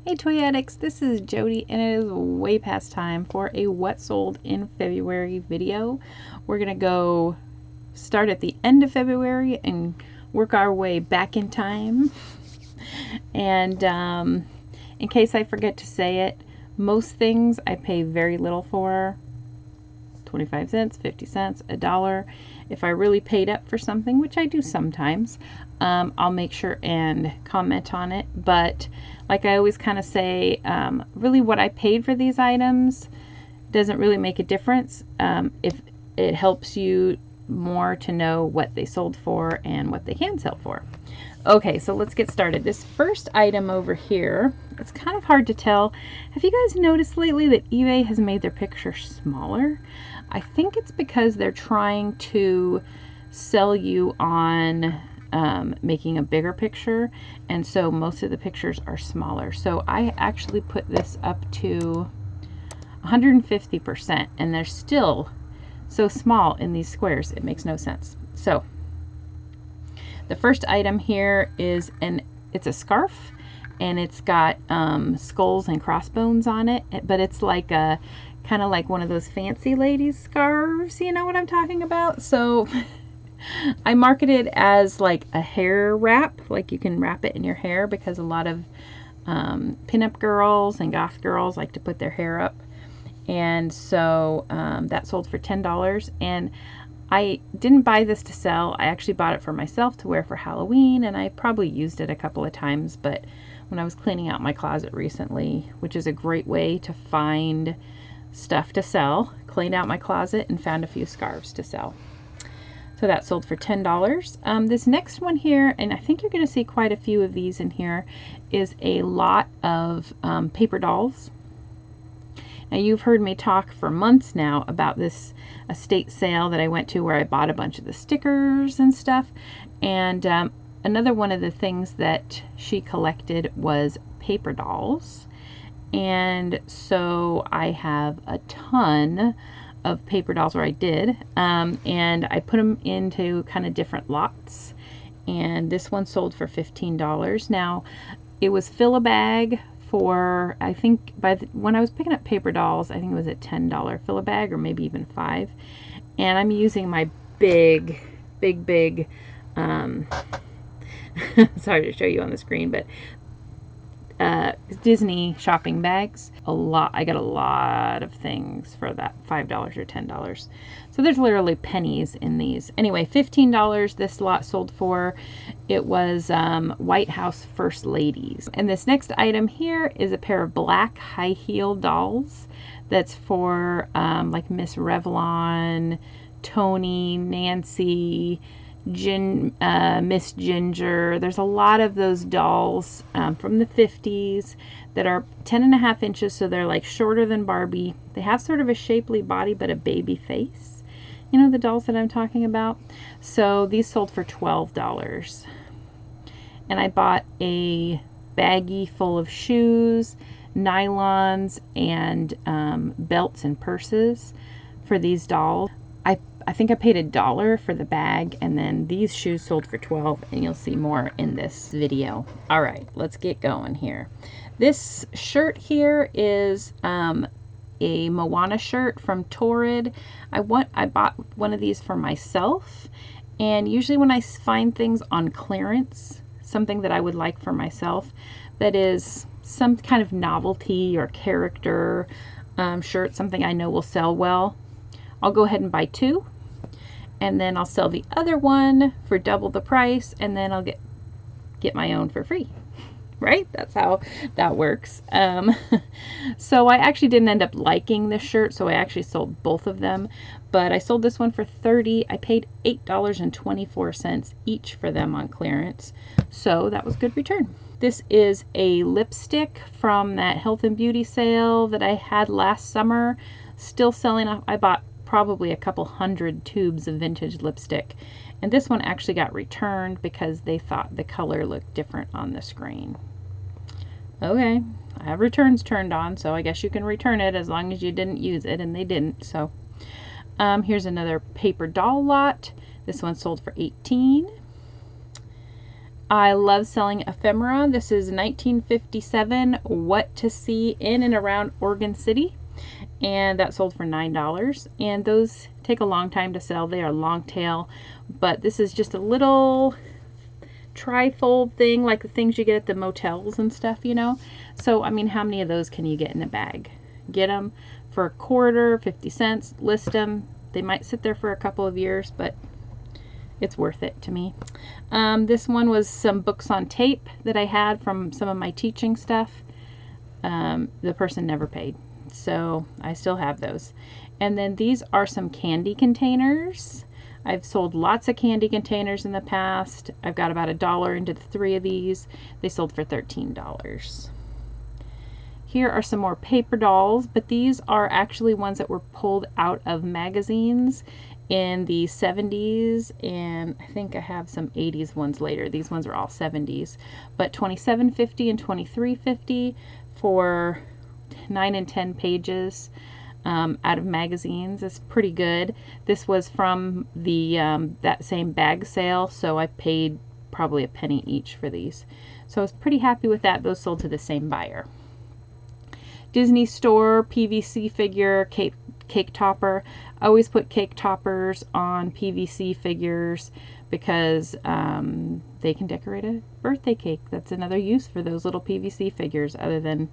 Hey Toy Addicts, this is Jody and it is way past time for a what sold in February video. We're gonna go start at the end of February and work our way back in time. And in case I forget to say it, most things I pay very little for. 25 cents, 50 cents, $1. If I really paid up for something, which I do sometimes, I'll make sure and comment on it. But like I always kind of say, really what I paid for these items doesn't really make a difference. If it helps you more to know what they sold for and what they can sell for. Okay, so let's get started. This first item over here, it's kind of hard to tell. Have you guys noticed lately that eBay has made their picture smaller? I think it's because they're trying to sell you on making a bigger picture, and so most of the pictures are smaller. So I actually put this up to 150%, and they're still so small in these squares, it makes no sense. So the first item here is it's a scarf, and it's got skulls and crossbones on it, but it's like a kind of like one of those fancy ladies scarves, you know what I'm talking about? So I market it as like a hair wrap, like you can wrap it in your hair, because a lot of pinup girls and goth girls like to put their hair up. And so that sold for $10, and I didn't buy this to sell. I actually bought it for myself to wear for Halloween, and I probably used it a couple of times. But when I was cleaning out my closet recently, which is a great way to find stuff to sell, cleaned out my closet and found a few scarves to sell. So that sold for $10. This next one here, and I think you're going to see quite a few of these in here, is a lot of paper dolls. Now, you've heard me talk for months now about this estate sale that I went to where I bought a bunch of the stickers and stuff. And another one of the things that she collected was paper dolls. And so I have a ton of paper dolls, or I did, and I put them into kind of different lots. And this one sold for $15. Now, it was fill a bag for, I think when I was picking up paper dolls, I think it was a $10 fill a bag, or maybe even $5. And I'm using my big sorry to show you on the screen, but Disney shopping bags. I got a lot of things for that $5 or $10. So there's literally pennies in these. Anyway, $15 this lot sold for. It was White House First Ladies. And this next item here is a pair of black high heel dolls. That's for like Miss Revlon, Tony, Nancy, Miss Ginger. There's a lot of those dolls from the 50s that are 10.5 inches, so they're like shorter than Barbie. They have sort of a shapely body but a baby face. You know the dolls that I'm talking about? So these sold for $12. And I bought a baggie full of shoes, nylons, and belts and purses for these dolls. I think I paid $1 for the bag, and then these shoes sold for $12, and you'll see more in this video. All right, let's get going here. This shirt here is a Moana shirt from Torrid. I bought one of these for myself, and usually when I find things on clearance, something that I would like for myself, that is some kind of novelty or character shirt, something I know will sell well, I'll go ahead and buy 2, and then I'll sell the other one for double the price, and then I'll get my own for free. Right? That's how that works. So I actually didn't end up liking this shirt, so I actually sold both of them. But I sold this one for $30. I paid $8.24 each for them on clearance. So that was good return. This is a lipstick from that health and beauty sale that I had last summer. Still selling off. I bought probably a couple hundred tubes of vintage lipstick, and this one actually got returned because they thought the color looked different on the screen. Okay, I have returns turned on, so I guess you can return it as long as you didn't use it, and they didn't. So here's another paper doll lot. This one sold for $18. I love selling ephemera. This is 1957 What to See in and Around Oregon City, and that sold for $9. And those take a long time to sell. They are long tail, but this is just a little tri-fold thing, like the things you get at the motels and stuff, you know. So I mean, how many of those can you get in a bag? Get them for a quarter, 50 cents, list them. They might sit there for a couple of years, but it's worth it to me. This one was some books on tape that I had from some of my teaching stuff. The person never paid, so I still have those. And then these are some candy containers. I've sold lots of candy containers in the past. I've got about $1 into the 3 of these. They sold for $13. Here are some more paper dolls, but these are actually ones that were pulled out of magazines in the 70s, and I think I have some 80s ones later. These ones are all 70s, but $27.50 and $23.50 for 9 and 10 pages out of magazines is pretty good. This was from the that same bag sale, so I paid probably a penny each for these. So I was pretty happy with that. Those sold to the same buyer. Disney Store PVC figure cake topper. I always put cake toppers on PVC figures because they can decorate a birthday cake. That's another use for those little PVC figures other than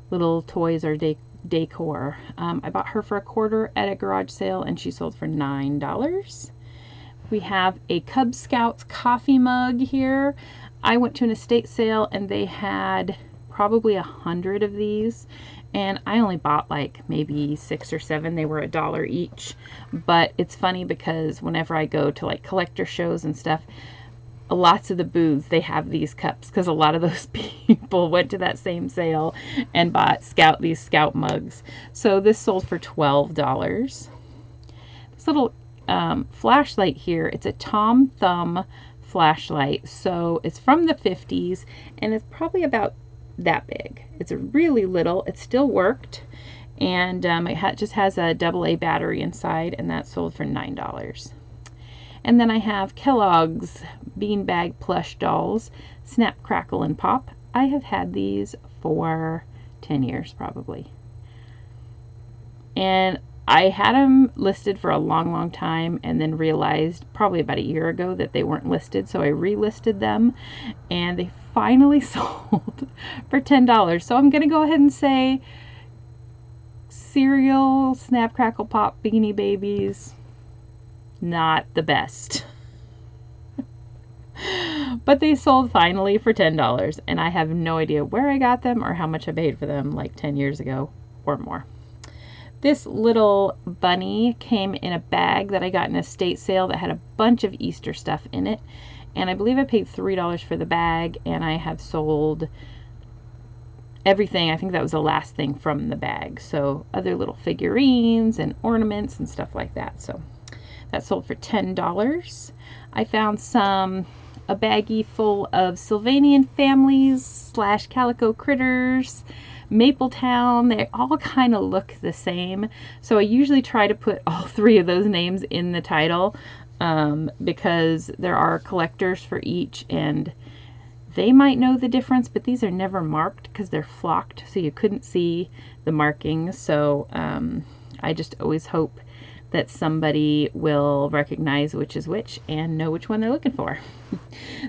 little toys or decor. I bought her for a quarter at a garage sale and she sold for $9. We have a Cub Scouts coffee mug here. I went to an estate sale and they had probably 100 of these, and I only bought like maybe 6 or 7. They were $1 each. But it's funny because whenever I go to like collector shows and stuff, lots of the booths, they have these cups because a lot of those people went to that same sale and bought these Scout mugs. So this sold for $12. This little flashlight here, it's a Tom Thumb flashlight. So it's from the 50s and it's probably about that big. It's a really little, it still worked, and it just has a AA battery inside, and that sold for $9. And then I have Kellogg's beanbag plush dolls, Snap, Crackle, and Pop. I have had these for 10 years probably, and I had them listed for a long time and then realized probably about a year ago that they weren't listed, so I relisted them and they finally sold for $10. So I'm going to go ahead and say cereal, Snap, Crackle, Pop, Beanie Babies, not the best. But they sold finally for $10, and I have no idea where I got them or how much I paid for them like 10 years ago or more. This little bunny came in a bag that I got in a estate sale that had a bunch of Easter stuff in it. And I believe I paid $3 for the bag, and I have sold everything. I think that was the last thing from the bag. So other little figurines and ornaments and stuff like that. So that sold for $10. I found a baggie full of Sylvanian families / calico critters, Mapletown. They all kind of look the same. So I usually try to put all 3 of those names in the title because there are collectors for each and they might know the difference, but these are never marked because they're flocked, so you couldn't see the markings. So I just always hope that somebody will recognize which is which and know which one they're looking for.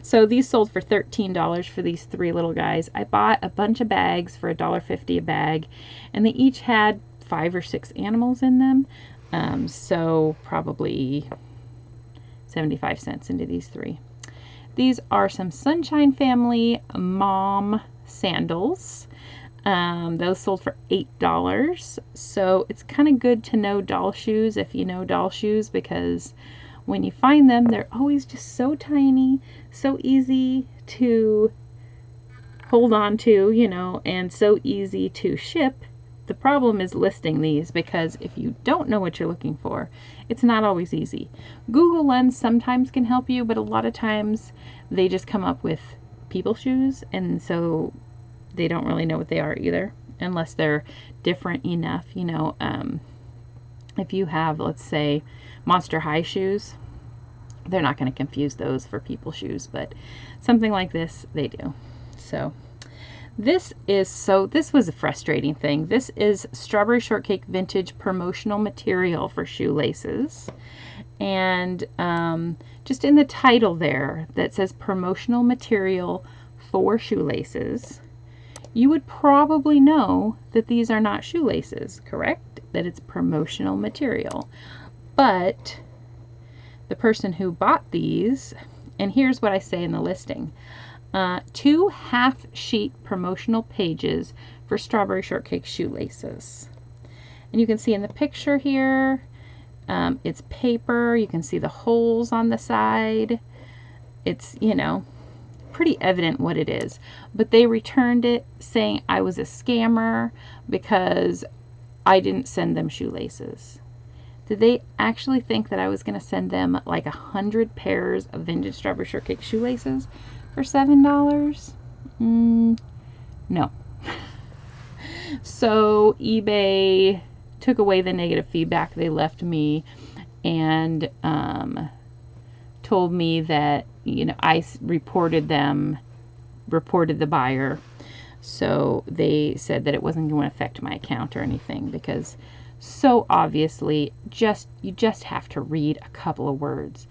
So these sold for $13 for these 3 little guys. I bought a bunch of bags for $1.50 a bag, and they each had 5 or 6 animals in them. So probably 75 cents into these 3. These are some Sunshine Family mom sandals. Those sold for $8. So it's kind of good to know doll shoes if you know doll shoes, because when you find them, they're always just so tiny, so easy to hold on to, you know, and so easy to ship. The problem is listing these, because if you don't know what you're looking for, it's not always easy. Google Lens sometimes can help you, but a lot of times they just come up with people shoes, and so they don't really know what they are either, unless they're different enough, you know. If you have, let's say, Monster High shoes, they're not going to confuse those for people's shoes, but something like this, they do. So this was a frustrating thing. This is Strawberry Shortcake Vintage Promotional Material for Shoelaces. And just in the title there that says Promotional Material for Shoelaces, you would probably know that these are not shoelaces, correct? That it's promotional material. But the person who bought these, and here's what I say in the listing, 2 half-sheet promotional pages for Strawberry Shortcake shoelaces. And you can see in the picture here, it's paper. You can see the holes on the side. It's, you know, pretty evident what it is. But they returned it saying I was a scammer because I didn't send them shoelaces. Did they actually think that I was going to send them like 100 pairs of vintage Strawberry Shortcake shoelaces for $7? No. So eBay took away the negative feedback they left me and told me that, you know, I reported the buyer. So they said that it wasn't going to affect my account or anything, because so obviously you just have to read a couple of words.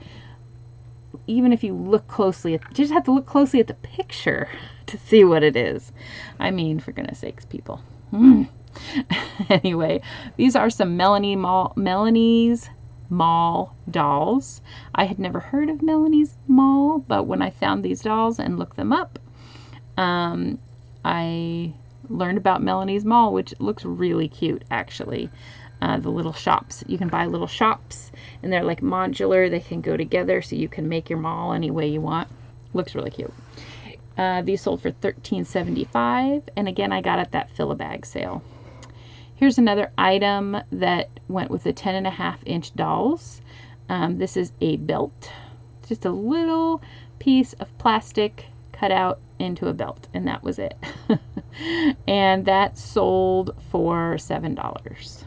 Even if you look closely, you just have to look closely at the picture to see what it is. I mean, for goodness sakes, people. Anyway, these are some Melanie's Mall dolls. I had never heard of Melanie's Mall, but when I found these dolls and looked them up, I learned about Melanie's Mall, which looks really cute, actually. The little shops. You can buy little shops, and they're like modular. They can go together, so you can make your mall any way you want. Looks really cute. These sold for $13.75, and again, I got at that fill-a-bag sale. Here's another item that went with the 10.5-inch dolls. This is a belt. Just a little piece of plastic cut out into a belt, and that was it. And that sold for $7.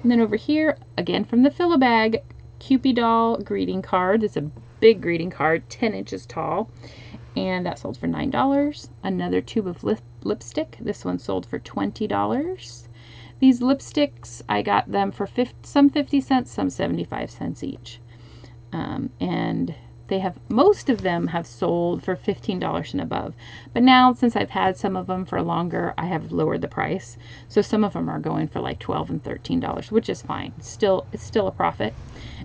And then over here, again from the fill-a-bag, Cupid doll greeting card. It's a big greeting card, 10 inches tall, and that sold for $9. Another tube of lipstick. This one sold for $20. These lipsticks, I got them for some 50 cents, some 75 cents each. And most of them have sold for $15 and above. But now, since I've had some of them for longer, I have lowered the price. So some of them are going for like $12 and $13, which is fine. It's still a profit.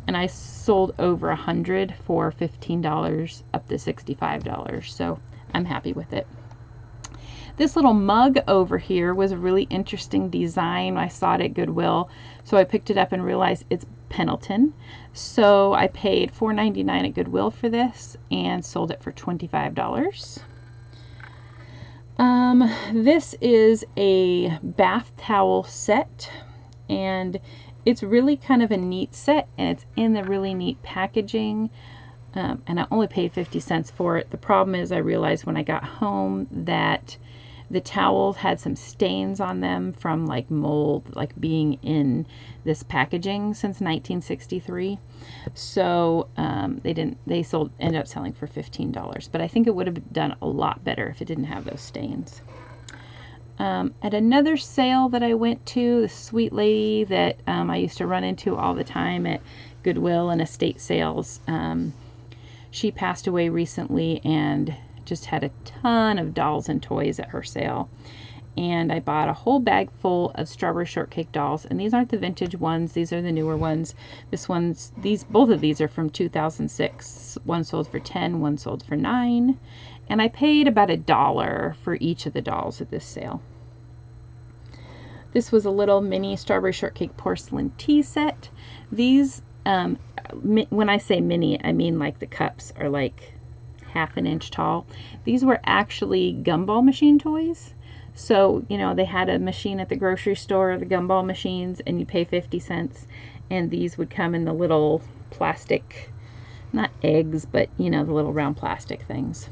And I sold over 100 for $15 up to $65. So I'm happy with it. This little mug over here was a really interesting design. I saw it at Goodwill, so I picked it up and realized it's Pendleton. So I paid $4.99 at Goodwill for this and sold it for $25. This is a bath towel set, and it's really kind of a neat set, and it's in the really neat packaging. And I only paid 50 cents for it. The problem is I realized when I got home that the towels had some stains on them from like mold, like being in this packaging since 1963. So ended up selling for $15. But I think it would have done a lot better if it didn't have those stains. At another sale that I went to, the sweet lady that I used to run into all the time at Goodwill and estate sales, she passed away recently and just had a ton of dolls and toys at her sale. And I bought a whole bag full of Strawberry Shortcake dolls, and these aren't the vintage ones, these are the newer ones. Both of these are from 2006. One sold for $10, one sold for $9, and I paid about $1 for each of the dolls at this sale. This was a little mini Strawberry Shortcake porcelain tea set. These, when I say mini, I mean like the cups are like half an inch tall. These were actually gumball machine toys. So, you know, they had a machine at the grocery store, the gumball machines, and you pay 50 cents. And these would come in the little plastic, not eggs, but, you know, the little round plastic things.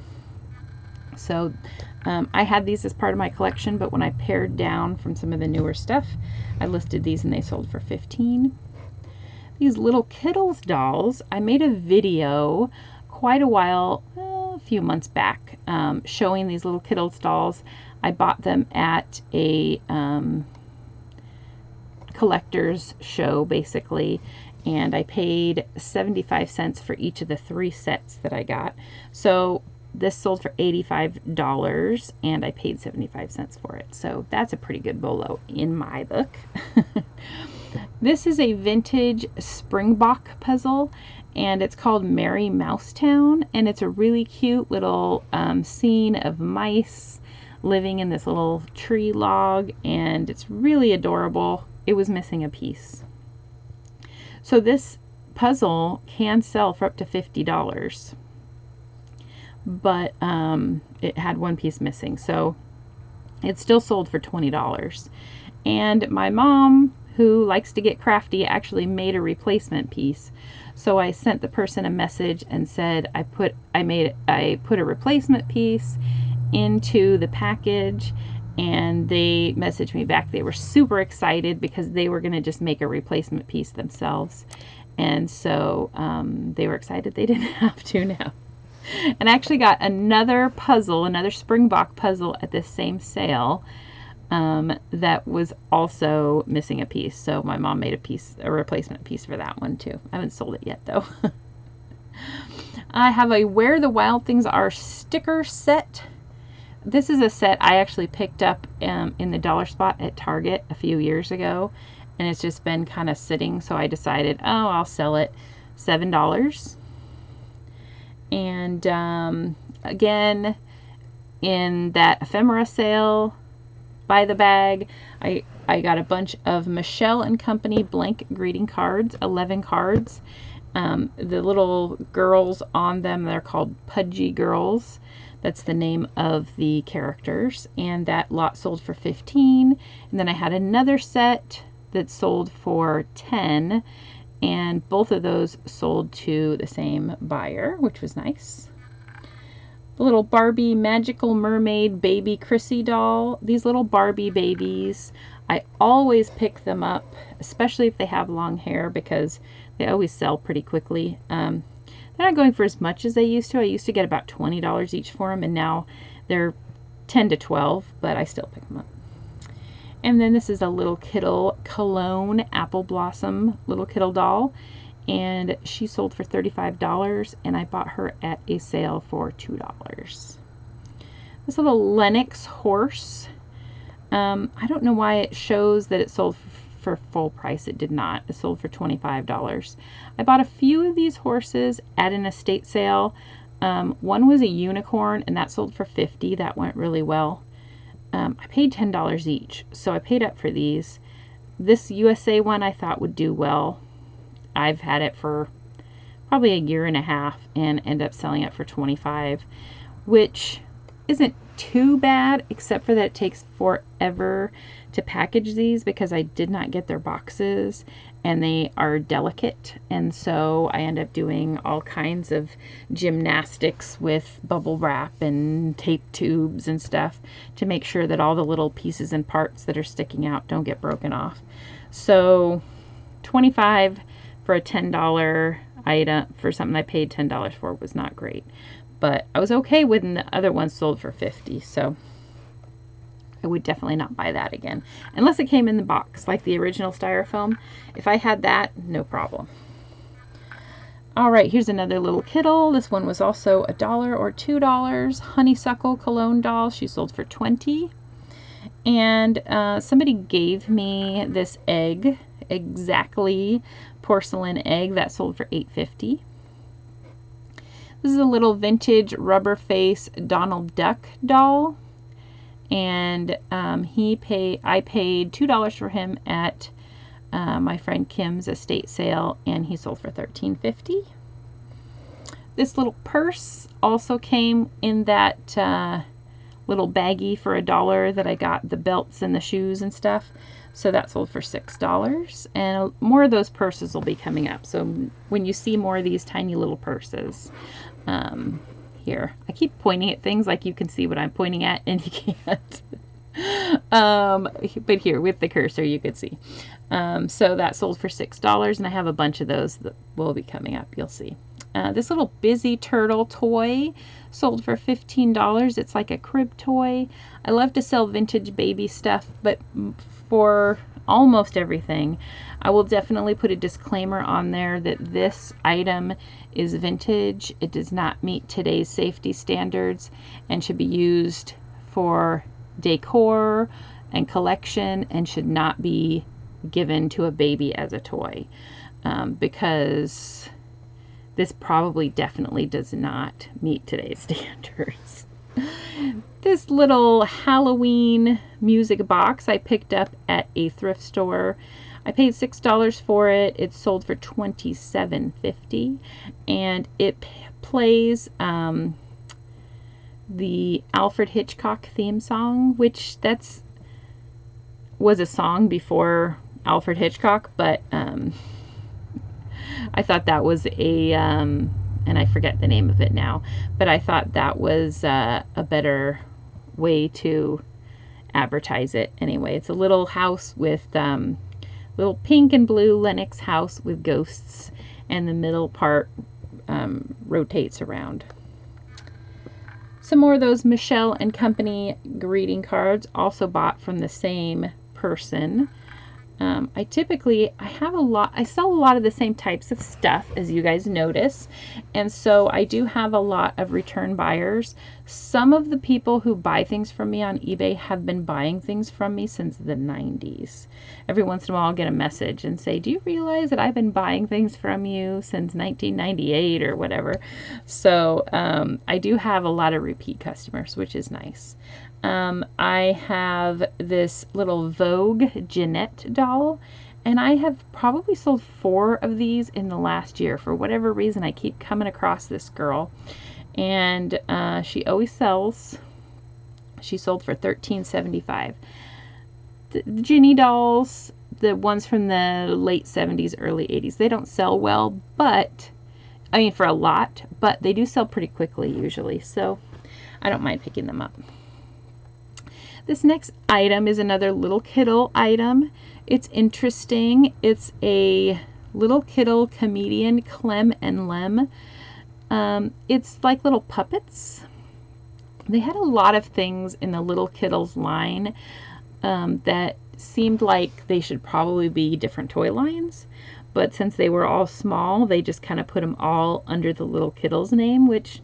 So I had these as part of my collection, but when I pared down from some of the newer stuff, I listed these and they sold for $15. these little Kittles dolls. I made a video quite a while, a few months back, showing these little Kittles dolls. I bought them at a collector's show, basically, and I paid 75 cents for each of the 3 sets that I got. So this sold for $85 and I paid 75 cents for it. So that's a pretty good bolo in my book. This is a vintage Springbok puzzle and it's called Merry Mousetown, and it's a really cute little scene of mice living in this little tree log, and it's really adorable. It was missing a piece. So this puzzle can sell for up to $50, but it had one piece missing, so it still sold for $20. And my mom, who likes to get crafty, actually made a replacement piece. So I sent the person a message and said I put a replacement piece into the package, and they messaged me back. They were super excited because they were going to just make a replacement piece themselves, and so they were excited they didn't have to now. And I actually got another puzzle, another Springbok puzzle at this same sale that was also missing a piece. So my mom made a replacement piece for that one too. I haven't sold it yet though. I have a Where the Wild Things Are sticker set. This is a set I actually picked up in the dollar spot at Target a few years ago, and it's just been kind of sitting, so I decided, oh, I'll sell it $7. And again, in that ephemera sale, by the bag, I got a bunch of Michelle and Company blank greeting cards, 11 cards. The little girls on them, they're called Pudgy Girls. That's the name of the characters, and that lot sold for $15. And then I had another set that sold for $10, and both of those sold to the same buyer, which was nice. The little Barbie Magical Mermaid Baby Chrissy doll. These little Barbie babies, I always pick them up, especially if they have long hair, because they always sell pretty quickly. They're not going for as much as they used to. I used to get about $20 each for them, and now they're 10 to 12, but I still pick them up. And then this is a little Kittle Cologne Apple Blossom little Kittle doll, and she sold for $35, and I bought her at a sale for $2. This little Lennox horse, I don't know why it shows that it sold for full price. It did not. It sold for $25. I bought a few of these horses at an estate sale. One was a unicorn, and that sold for $50. That went really well. I paid $10 each, so I paid up for these. This USA one I thought would do well. I've had it for probably a year and a half and end up selling it for $25, which isn't too bad, except for that it takes forever to package these because I did not get their boxes and they are delicate, and so I end up doing all kinds of gymnastics with bubble wrap and tape tubes and stuff to make sure that all the little pieces and parts that are sticking out don't get broken off. So $25 for a $10 item for something I paid $10 for was not great, but I was okay when the other ones sold for $50, so I would definitely not buy that again unless it came in the box like the original styrofoam. If I had that, no problem. All right, here's another little Kittle. This one was also $1 or $2. Honeysuckle Cologne doll. She sold for $20. And somebody gave me this egg, exactly porcelain egg, that sold for $8.50. This is a little vintage rubber face Donald Duck doll, and I paid $2 for him at my friend Kim's estate sale, and he sold for $13.50. This little purse also came in that little baggie for $1 that I got the belts and the shoes and stuff. So that sold for $6. And more of those purses will be coming up. So when you see more of these tiny little purses, here. I keep pointing at things like you can see what I'm pointing at, and you can't. But here with the cursor you could see. So that sold for $6, and I have a bunch of those that will be coming up. You'll see. This little Busy Turtle toy sold for $15. It's like a crib toy. I love to sell vintage baby stuff, but for almost everything, I will definitely put a disclaimer on there that this item is vintage. It does not meet today's safety standards and should be used for decor and collection and should not be given to a baby as a toy, because this probably definitely does not meet today's standards. This little Halloween music box I picked up at a thrift store. I paid $6 for it. It sold for $27.50, and it plays the Alfred Hitchcock theme song, which was a song before Alfred Hitchcock, but I thought that was and I forget the name of it now, but I thought that was a better way to advertise it. Anyway, it's a little house with little pink and blue Lenox house with ghosts, and the middle part rotates around. Some more of those Michelle and Company greeting cards, also bought from the same person. I sell a lot of the same types of stuff, as you guys notice, and so I do have a lot of return buyers. Some of the people who buy things from me on eBay have been buying things from me since the 90s. Every once in a while I'll get a message and say, do you realize that I've been buying things from you since 1998 or whatever? So I do have a lot of repeat customers, which is nice. I have this little Vogue Jeanette doll, and I have probably sold 4 of these in the last year. For whatever reason, I keep coming across this girl, and she always sells. She sold for $13.75. The Ginny dolls, the ones from the late 70s, early 80s, they don't sell well, but, I mean for a lot, but they do sell pretty quickly usually, so I don't mind picking them up. This next item is another Little Kittle item. It's interesting. It's a Little Kittle comedian, Clem and Lem. It's like little puppets. They had a lot of things in the Little Kittles line that seemed like they should probably be different toy lines, but since they were all small, they just kind of put them all under the Little Kittles name, which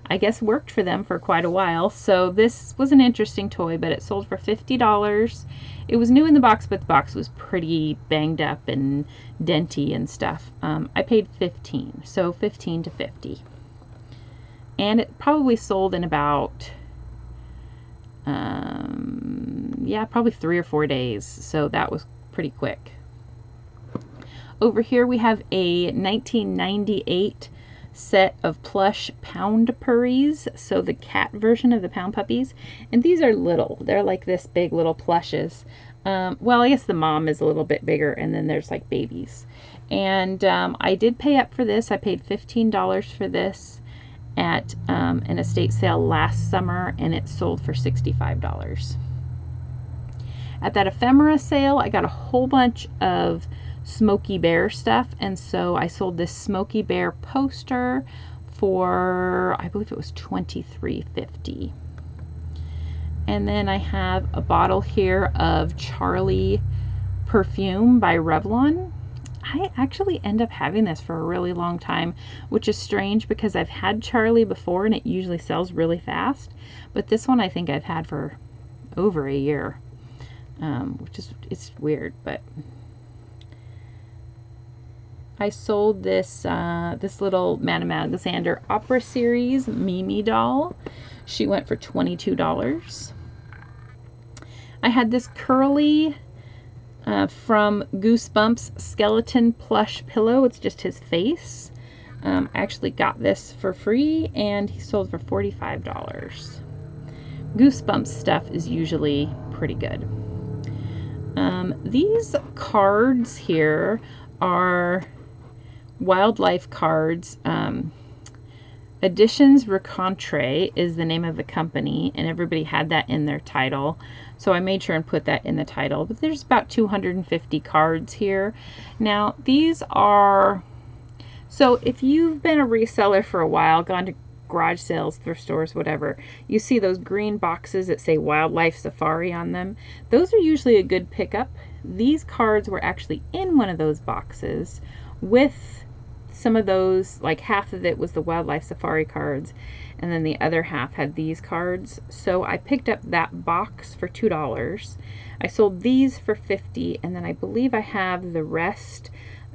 I guess worked for them for quite a while. So this was an interesting toy, but it sold for $50. It was new in the box, but the box was pretty banged up and denty and stuff. I paid $15, so $15 to $50. And it probably sold in about, probably 3 or 4 days. So that was pretty quick. Over here we have a 1998 set of plush Pound Purries, so the cat version of the Pound Puppies, and these are little. They're like this big little plushes. Well, I guess the mom is a little bit bigger, and then there's like babies. And I did pay up for this. I paid $15 for this at an estate sale last summer, and it sold for $65. At that ephemera sale, I got a whole bunch of Smokey Bear stuff, and so I sold this Smokey Bear poster for, I believe it was $23.50. And then I have a bottle here of Charlie perfume by Revlon. I actually end up having this for a really long time, which is strange because I've had Charlie before and it usually sells really fast, but this one I think I've had for over a year, which is, it's weird, but I sold this this little Madame Alexander Opera Series Mimi doll. She went for $22. I had this curly from Goosebumps skeleton plush pillow. It's just his face. I actually got this for free, and he sold for $45. Goosebumps stuff is usually pretty good. These cards here are wildlife cards, Editions Rencontre is the name of the company, and everybody had that in their title. So I made sure and put that in the title. But there's about 250 cards here. Now, these are... So if you've been a reseller for a while, gone to garage sales, thrift stores, whatever, you see those green boxes that say Wildlife Safari on them. Those are usually a good pickup. These cards were actually in one of those boxes with some of those, like half of it was the Wildlife Safari cards, and then the other half had these cards. So I picked up that box for $2. I sold these for $50, and then I believe I have the rest,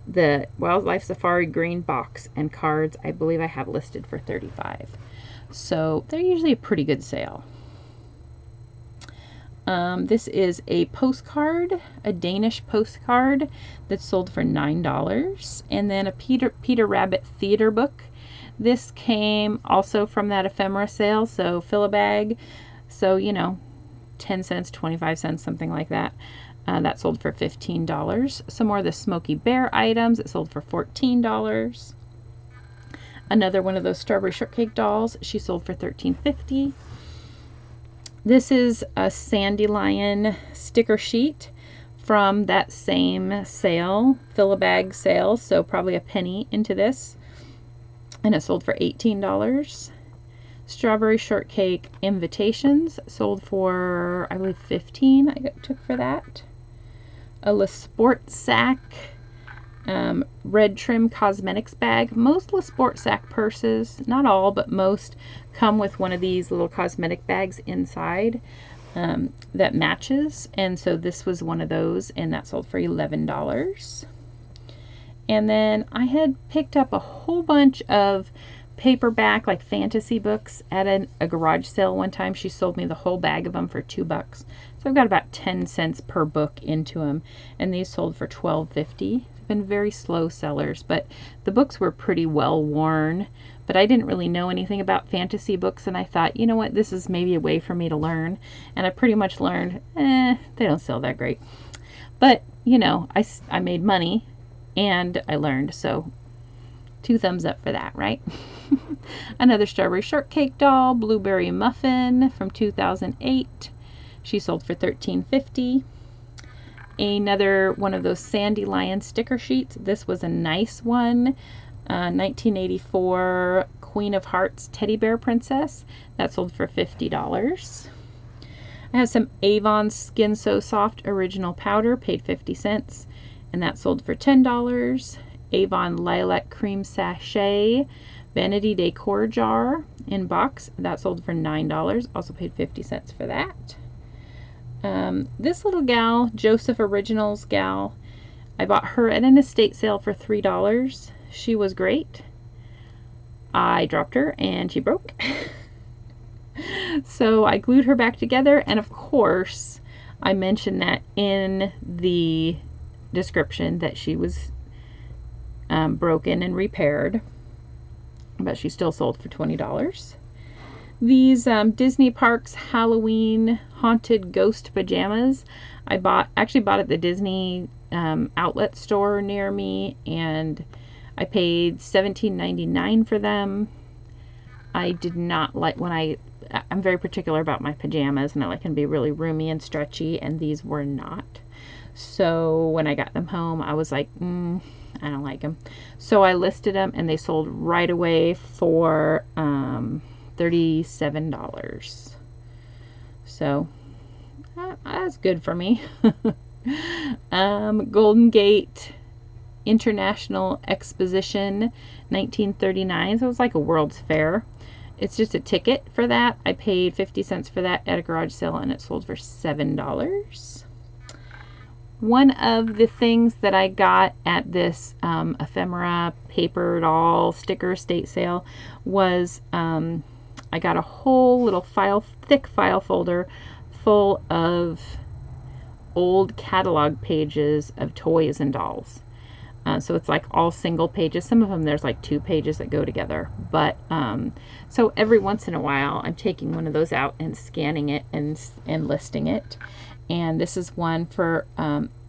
the Wildlife Safari green box and cards, I believe I have listed for $35. So they're usually a pretty good sale. This is a postcard, a Danish postcard that's sold for $9. And then a Peter Rabbit theater book. This came also from that ephemera sale, so fill a bag. So, you know, 10 cents, 25 cents, something like that. That sold for $15. Some more of the Smokey Bear items. It sold for $14. Another one of those strawberry shortcake dolls. She sold for $13.50. This is a Sandy Lion sticker sheet from that same sale, fill-a-bag sale, so probably a penny into this. And it sold for $18. Strawberry shortcake invitations sold for, I believe, $15 I took for that. A Le Sport sack red trim cosmetics bag. Most Le Sport sack purses, not all, but most, come with one of these little cosmetic bags inside that matches. And so this was one of those, and that sold for $11. And then I had picked up a whole bunch of paperback, like fantasy books at a garage sale one time. She sold me the whole bag of them for $2. So I've got about 10 cents per book into them, and these sold for $12.50. Been very slow sellers, but the books were pretty well worn. But I didn't really know anything about fantasy books, and I thought, you know what, this is maybe a way for me to learn. And I pretty much learned, they don't sell that great. But, you know, I made money and I learned, so 2 thumbs up for that, right? Another strawberry shortcake doll, blueberry muffin from 2008. She sold for $13.50. Another one of those Sandy Lion sticker sheets. This was a nice one. 1984 Queen of Hearts teddy bear princess. That sold for $50. I have some Avon Skin So Soft original powder, paid 50 cents, and that sold for $10. Avon Lilac Cream Sachet Vanity Decor jar in box. That sold for $9. Also paid 50 cents for that. This little gal, Joseph Originals gal, I bought her at an estate sale for $3. She was great. I dropped her and she broke. So I glued her back together, and of course I mentioned that in the description that she was broken and repaired, but she still sold for $20. These Disney Parks Halloween Haunted Ghost Pajamas, I actually bought at the Disney outlet store near me, and I paid $17.99 for them. I did not like, I'm very particular about my pajamas, and I like them to be really roomy and stretchy, and these were not. So when I got them home, I was like, I don't like them. So I listed them, and they sold right away for $37. So that's good for me. Golden Gate International Exposition 1939. So it was like a World's Fair. It's just a ticket for that. I paid 50 cents for that at a garage sale, and it sold for $7. One of the things that I got at this ephemera paper doll sticker estate sale was I got a whole little thick file folder full of old catalog pages of toys and dolls. So it's like all single pages. Some of them there's like 2 pages that go together. But so every once in a while I'm taking one of those out and scanning it and listing it. And this is one for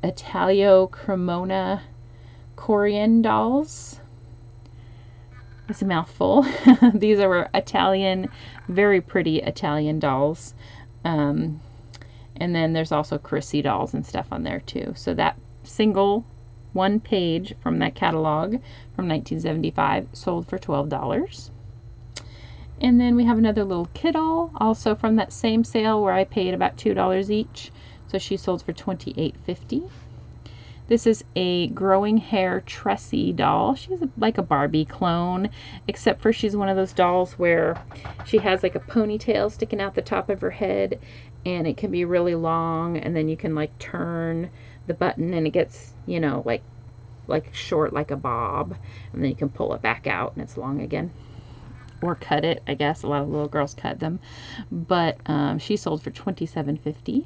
Italio Cremona Corian dolls. It's a mouthful. These are Italian, very pretty Italian dolls. And then there's also Chrissy dolls and stuff on there too. So that single one page from that catalog from 1975 sold for $12. And then we have another little kiddo, also from that same sale where I paid about $2 each. So she sold for $28.50. This is a growing hair Tressie doll. She's like a Barbie clone, except for she's one of those dolls where she has like a ponytail sticking out the top of her head, and it can be really long, and then you can like turn the button and it gets, you know, like short like a bob, and then you can pull it back out and it's long again. Or cut it, I guess. A lot of little girls cut them. But she sold for $27.50.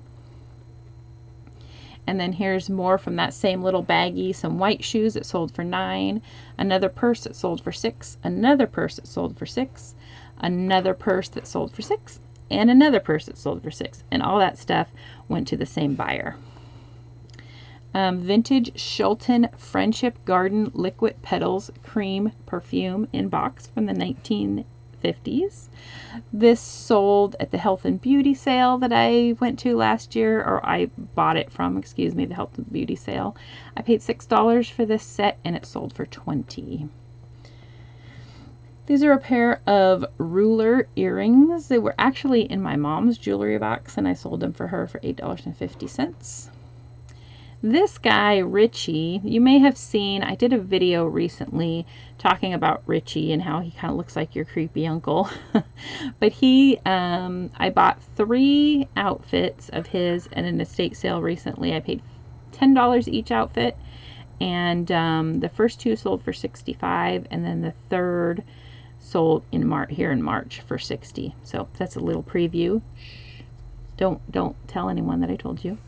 And then here's more from that same little baggie. Some white shoes that sold for $9. Another purse that sold for $6. Another purse that sold for $6. Another purse that sold for $6. And another purse that sold for $6. And all that stuff went to the same buyer. Vintage Shulton Friendship Garden Liquid Petals Cream Perfume in box from the 1950s. This sold at the Health and Beauty sale that I went to last year, or I bought it from, excuse me, the Health and Beauty sale. I paid $6 for this set and it sold for $20. These are a pair of ruler earrings. They were actually in my mom's jewelry box and I sold them for her for $8.50. This guy, Richie, you may have seen, I did a video recently talking about Richie and how he kind of looks like your creepy uncle. But he, I bought 3 outfits of his at an estate sale recently. I paid $10 each outfit, and the first 2 sold for $65, and then the third sold in here in March for $60. So that's a little preview. Shh. Don't tell anyone that I told you.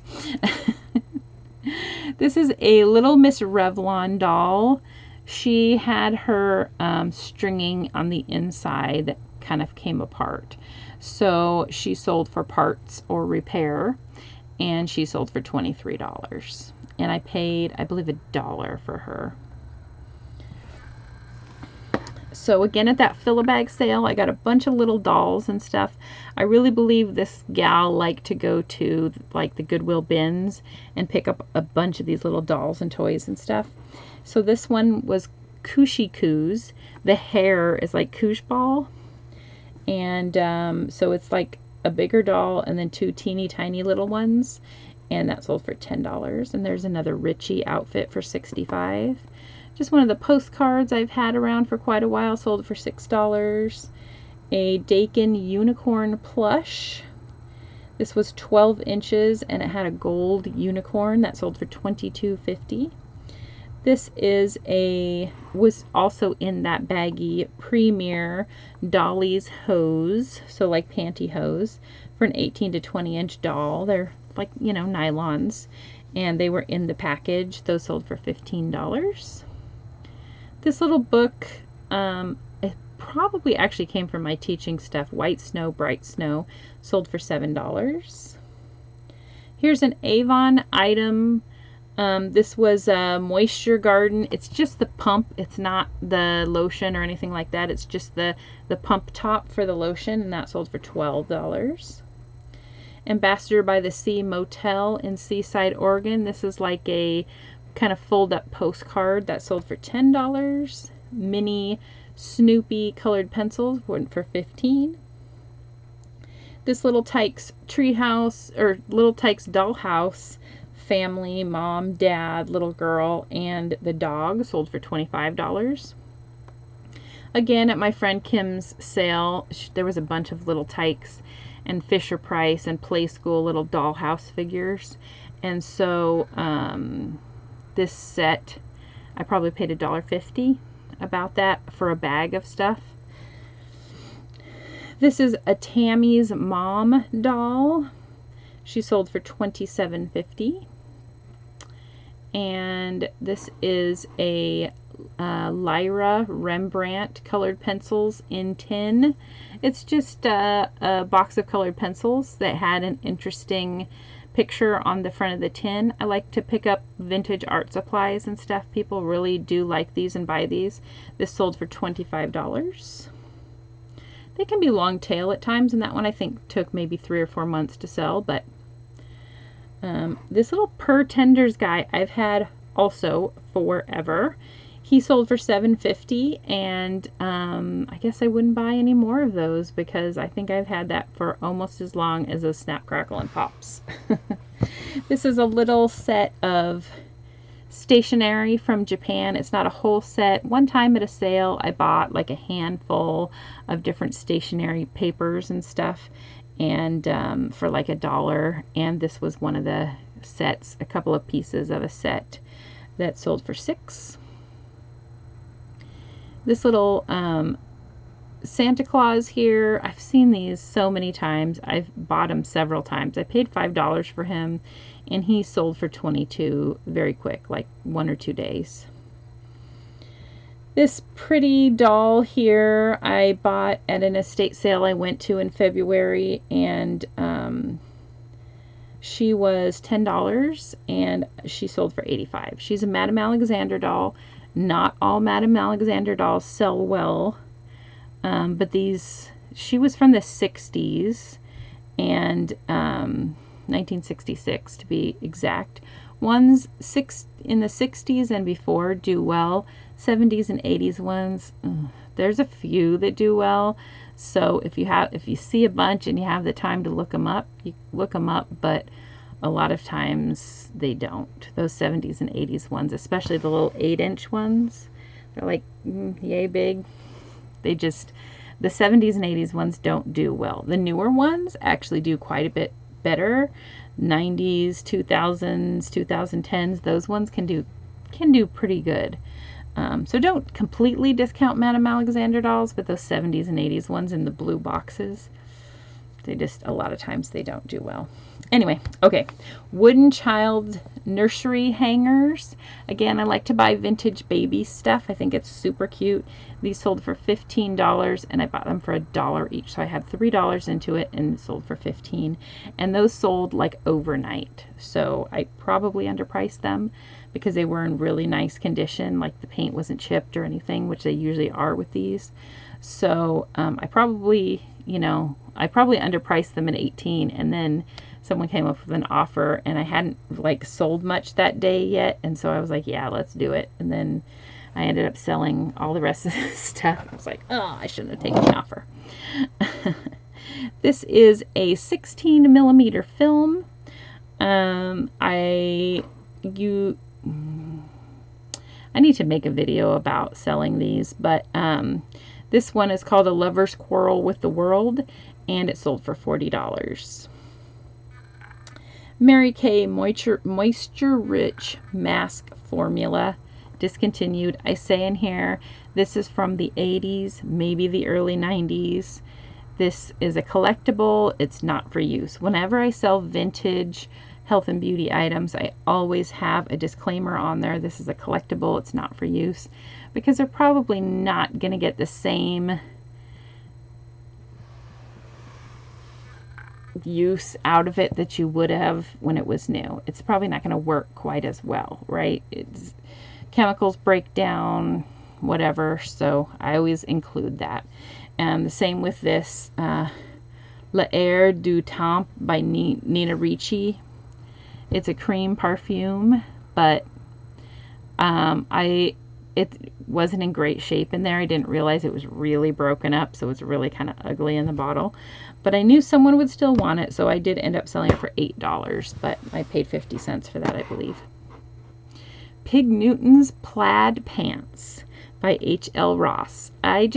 This is a Little Miss Revlon doll. She had her stringing on the inside that kind of came apart. So she sold for parts or repair, and she sold for $23. And I paid, I believe, $1 for her. So again, at that Fill-A-Bag sale, I got a bunch of little dolls and stuff. I really believe this gal liked to go to like the Goodwill bins and pick up a bunch of these little dolls and toys and stuff. So this one was Coochie Coos. The hair is like Koosh Ball. And so it's like a bigger doll and then 2 teeny tiny little ones. And that sold for $10. And there's another Richie outfit for $65. Just one of the postcards I've had around for quite a while, sold for $6. A Dakin unicorn plush. This was 12 inches and it had a gold unicorn that sold for $22.50. This is was also in that baggie Premier Dolly's hose, so like pantyhose, for an 18 to 20 inch doll. They're like, you know, nylons, and they were in the package. Those sold for $15. This little book, it probably actually came from my teaching stuff. White Snow, Bright Snow, sold for $7. Here's an Avon item. This was a Moisture Garden. It's just the pump. It's not the lotion or anything like that. It's just the pump top for the lotion, and that sold for $12. Ambassador by the Sea Motel in Seaside, Oregon. This is like a kind of fold-up postcard that sold for $10. Mini Snoopy colored pencils went for $15. This Little Tykes treehouse, or Little Tykes dollhouse family, mom, dad, little girl, and the dog sold for $25. Again, at my friend Kim's sale, there was a bunch of Little Tykes and Fisher Price and Play School little dollhouse figures, and so this set, I probably paid $1.50 about that for a bag of stuff. This is a Tammy's mom doll. She sold for $27.50. And this is a Lyra Rembrandt colored pencils in tin. It's just a box of colored pencils that had an interesting picture on the front of the tin. I like to pick up vintage art supplies and stuff. People really do like these and buy these. This sold for $25. They can be long tail at times, and that one I think took maybe 3 or 4 months to sell, but this little purr tenders guy I've had also forever. He sold for $7.50, and I guess I wouldn't buy any more of those because I think I've had that for almost as long as those Snap, Crackle, and Pops. This is a little set of stationery from Japan. It's not a whole set. One time at a sale, I bought like a handful of different stationery papers and stuff, and for like $1. And this was one of the sets, a couple of pieces of a set that sold for $6. This little Santa Claus here, I've seen these so many times. I've bought them several times. I paid $5 for him, and he sold for $22 very quick, like 1 or 2 days. This pretty doll here I bought at an estate sale I went to in February, and she was $10, and she sold for $85. She's a Madame Alexander doll. Not all Madame Alexander dolls sell well, but these, she was from the 60s, and 1966 to be exact. Ones in the 60s and before do well. 70s and 80s ones, there's a few that do well. So if you see a bunch and you have the time to look them up, you look them up, but a lot of times they don't. Those 70s and 80s ones, especially the little 8-inch ones, they're like yay big. The 70s and 80s ones don't do well. The newer ones actually do quite a bit better. 90s, 2000s, 2010s, those ones can do pretty good. So don't completely discount Madame Alexander dolls, but those 70s and 80s ones in the blue boxes, a lot of times they don't do well. Anyway, okay, wooden child nursery hangers. Again, I like to buy vintage baby stuff. I think it's super cute. These sold for $15, and I bought them for $1 each. So I had $3 into it, and it sold for $15. And those sold like overnight. So I probably underpriced them because they were in really nice condition. Like the paint wasn't chipped or anything, which they usually are with these. So I probably underpriced them at $18, and then someone came up with an offer, and I hadn't like sold much that day yet, and so I was like, yeah, let's do it. And then I ended up selling all the rest of the stuff. I was like, oh, I shouldn't have taken the offer. This is a 16mm film. I need to make a video about selling these, but this one is called A Lover's Quarrel with the World, and it sold for $40. Mary Kay Moisture Rich Mask Formula, discontinued. I say in here, this is from the 80s, maybe the early 90s. This is a collectible. It's not for use. Whenever I sell vintage health and beauty items, I always have a disclaimer on there. This is a collectible. It's not for use, because they're probably not going to get the same use out of it that you would have when it was new. It's probably not going to work quite as well, right? Chemicals break down, whatever, so I always include that. And the same with this L'Air du Temps by Nina Ricci. It's a cream perfume, but it wasn't in great shape in there. I didn't realize it was really broken up, so it's really kind of ugly in the bottle. But I knew someone would still want it, so I did end up selling it for $8, but I paid 50 cents for that, I believe. Pig Newton's Plaid Pants by H.L. Ross. I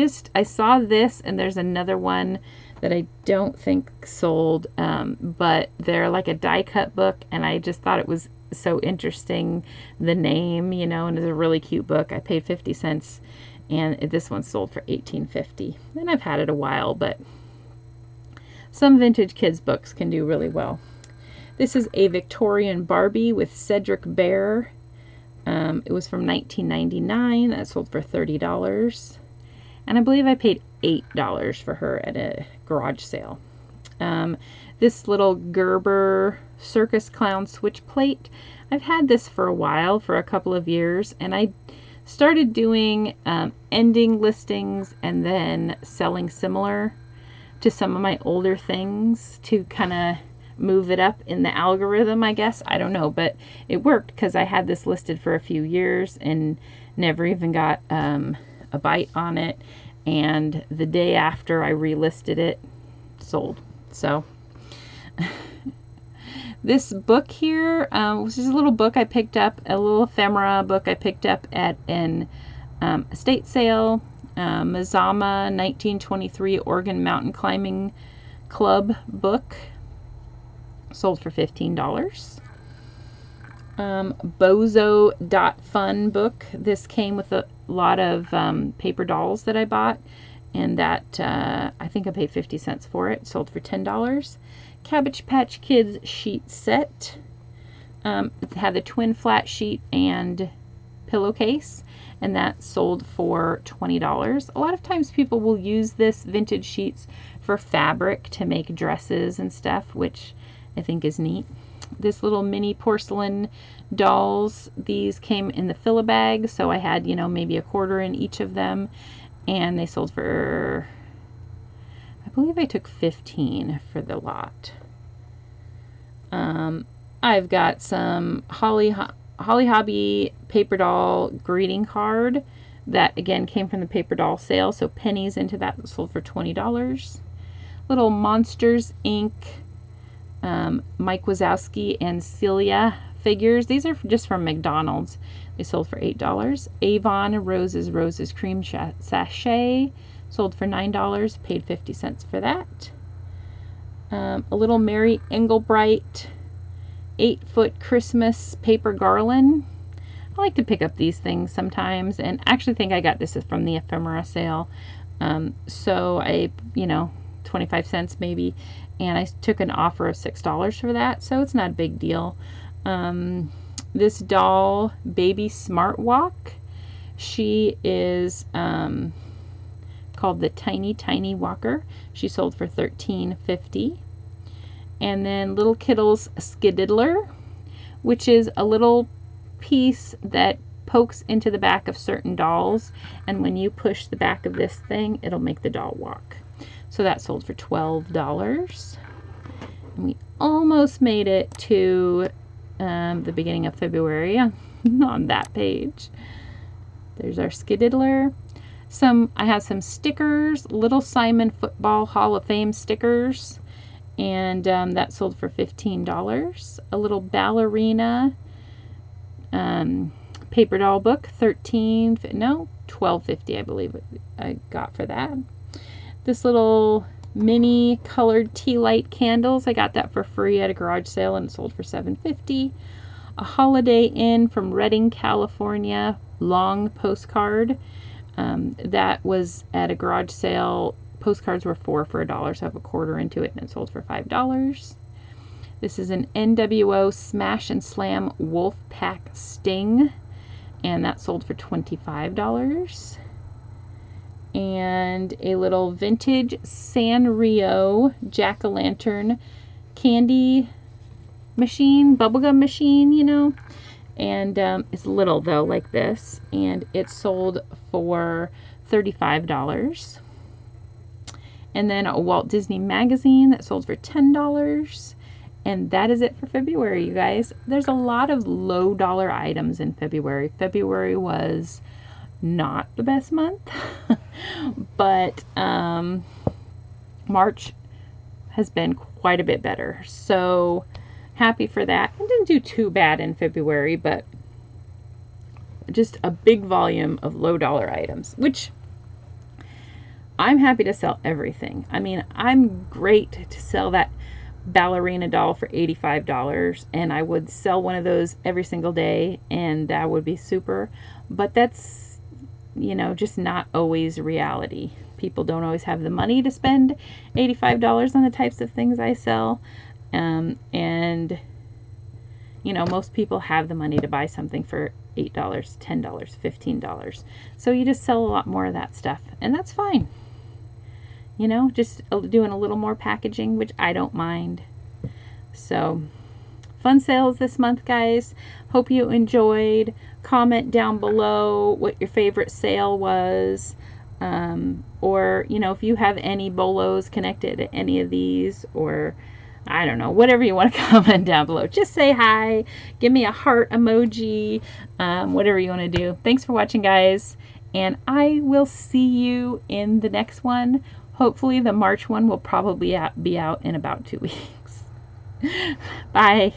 saw this, and there's another one that I don't think sold, but they're like a die cut book, and I just thought it was so interesting, the name, and it's a really cute book. I paid 50 cents, and this one sold for $18.50. And I've had it a while, but some vintage kids books can do really well. This is a Victorian Barbie with Cedric Bear. It was from 1999. That sold for $30. And I believe I paid $8 for her at a garage sale. This little Gerber circus clown switch plate. I've had this for a while, for a couple of years, and I started doing ending listings and then selling similar to some of my older things to kind of move it up in the algorithm, I guess. I don't know, but it worked because I had this listed for a few years and never even got a bite on it. And the day after I relisted it, sold. So this book here, which is a little book I picked up, a little ephemera book I picked up at an estate sale. Mazama 1923 Oregon Mountain Climbing Club book, sold for $15. Bozo.fun book. This came with a lot of paper dolls that I bought, and that I think I paid 50 cents for it. Sold for $10. Cabbage Patch Kids sheet set. It had the twin flat sheet and pillowcase, and that sold for $20. A lot of times people will use this vintage sheets for fabric to make dresses and stuff, which I think is neat. This little mini porcelain dolls, these came in the fill a bag, so I had, you know, maybe a quarter in each of them, and they sold for, I believe I took 15 for the lot. I've got some Holly Hobby paper doll greeting card that again came from the paper doll sale, so pennies into that, sold for $20. Little Monsters Inc. Mike Wazowski and Celia figures. These are just from McDonald's. They sold for $8. Avon Roses Cream Sachet sold for $9. Paid 50 cents for that. A little Mary Engelbright 8-foot Christmas paper garland. I like to pick up these things sometimes, and actually think I got this from the ephemera sale. So I, 25 cents maybe, and I took an offer of $6 for that, so it's not a big deal. This doll, Baby Smart Walk, she is called the Tiny Walker. She sold for $13.50. And then Little Kittle's Skididdler, which is a little piece that pokes into the back of certain dolls, and when you push the back of this thing, it'll make the doll walk. So that sold for $12. And we almost made it to the beginning of February on that page. There's our Skididdler. I have some stickers, Little Simon Football Hall of Fame stickers, and that sold for $15. A little Ballerina paper doll book, $12.50 I believe I got for that. This little mini colored tea light candles, I got that for free at a garage sale, and it sold for $7.50. A Holiday Inn from Redding, California long postcard. That was at a garage sale. Postcards were $4 for $1, so I have a quarter into it, and it sold for $5. This is an NWO Smash and Slam Wolf Pack Sting, and that sold for $25. And a little vintage Sanrio jack-o'-lantern candy machine, bubblegum machine, and it's little though, like this, and it sold for $35. And then a Walt Disney magazine that sold for $10. And that is it for February, you guys. There's a lot of low dollar items in February. February was not the best month, but March has been quite a bit better. So happy for that. I didn't do too bad in February, but just a big volume of low dollar items, which I'm happy to sell everything. I mean, I'm great to sell that ballerina doll for $85, and I would sell one of those every single day, and that would be super. But that's, just not always reality. People don't always have the money to spend $85 on the types of things I sell. And, most people have the money to buy something for $8, $10, $15. So you just sell a lot more of that stuff, and that's fine. Just doing a little more packaging, which I don't mind. So fun sales this month, guys. Hope you enjoyed. Comment down below what your favorite sale was, or if you have any bolos connected to any of these, or I don't know, whatever you want to comment down below. Just say hi, give me a heart emoji, whatever you want to do. Thanks for watching, guys, and I will see you in the next one. Hopefully the March one will probably be out in about 2 weeks. Bye.